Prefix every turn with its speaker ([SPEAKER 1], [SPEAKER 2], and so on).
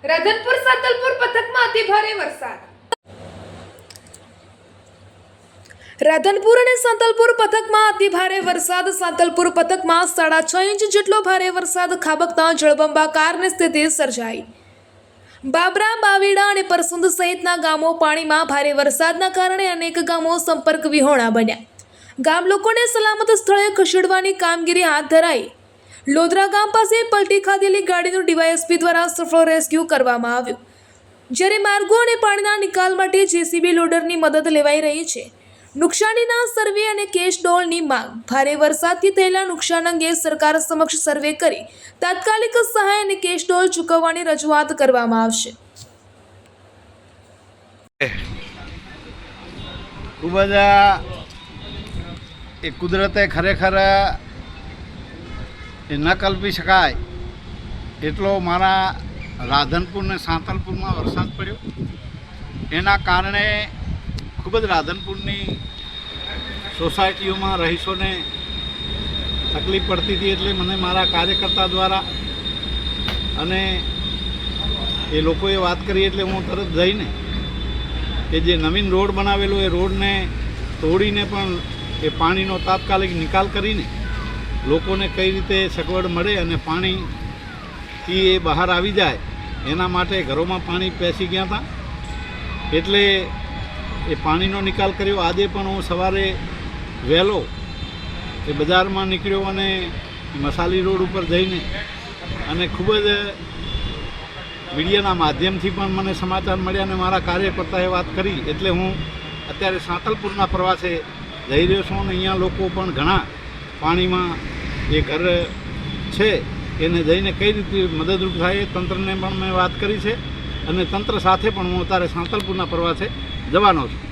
[SPEAKER 1] રાધનપુર સાંતલપુર પથકમાં અતિ ભારે વરસાદ। રાધનપુર અને સાંતલપુર પથકમાં અતિ ભારે વરસાદ। સાંતલપુર પથકમાં 6.5 ઇંચ જેટલો ભારે વરસાદ ખાબકતા જળબંબાકારની સ્થિતિ સર્જાઈ। બાબરા, બાવીડા અને પરસુંદ સહિતના ગામો પાણીમાં। ભારે વરસાદના કારણે અનેક ગામો સંપર્ક વિહોણા બન્યા। ગામ લોકોને સલામત સ્થળે ખસેડવાની કામગીરી હાથ ધરાઈ। લોધરા ગામ પાસે પલટી ખાધેલી ગાડીનું ડીવાયએસપી દ્વારા સફળ રેસ્ક્યુ કરવામાં આવ્યું, જ્યારે માર્ગો અને પાણીના નિકાલ માટે જેસીબી લોડરની મદદ લેવાઈ રહી છે। નુકસાનીના સર્વે અને કેશ ડોલની માંગ। ભારે વરસાદથી થયેલા નુકસાન અંગે સરકાર સમક્ષ સર્વે કરી તાત્કાલિક સહાય અને કેશ ડોલ ચૂકવવાની રજૂઆત કરવામાં આવશે।
[SPEAKER 2] ખૂબ જ એ કુદરતે ખરેખર એ ન કલ્પી શકાય એટલો મારા રાધનપુર ને સાંતલપુરમાં વરસાદ પડ્યો। એના કારણે ખૂબ જ રાધનપુરની સોસાયટીઓમાં રહીશોને તકલીફ પડતી હતી। એટલે મને મારા કાર્યકર્તા દ્વારા અને એ લોકોએ વાત કરી એટલે હું તરત જઈને કે જે નવીન રોડ બનાવેલો એ રોડને તોડીને પણ એ પાણીનો તાત્કાલિક નિકાલ કરીને લોકોને કઈ રીતે સગવડ મળે અને પાણીથી એ બહાર આવી જાય એના માટે ઘરોમાં પાણી પેસી ગયા હતા, એટલે એ પાણીનો નિકાલ કર્યો। આજે પણ હું સવારે વહેલો એ બજારમાં નીકળ્યો અને મસાલી રોડ ઉપર જઈને અને ખૂબ જ મીડિયાના માધ્યમથી પણ મને સમાચાર મળ્યા અને મારા કાર્યકર્તાએ વાત કરી, એટલે હું અત્યારે સાંતલપુરના પ્રવાસે જઈ રહ્યો છું અને અહીંયા લોકો પણ ઘણા પાણીમાં જે ઘર છે એને જઈને કઈ રીતે મદદરૂપ થાય એ તંત્રને પણ મેં વાત કરી છે અને તંત્ર સાથે પણ હું અત્યારે સાંતલપુરના પ્રવાસે જવાનો છું।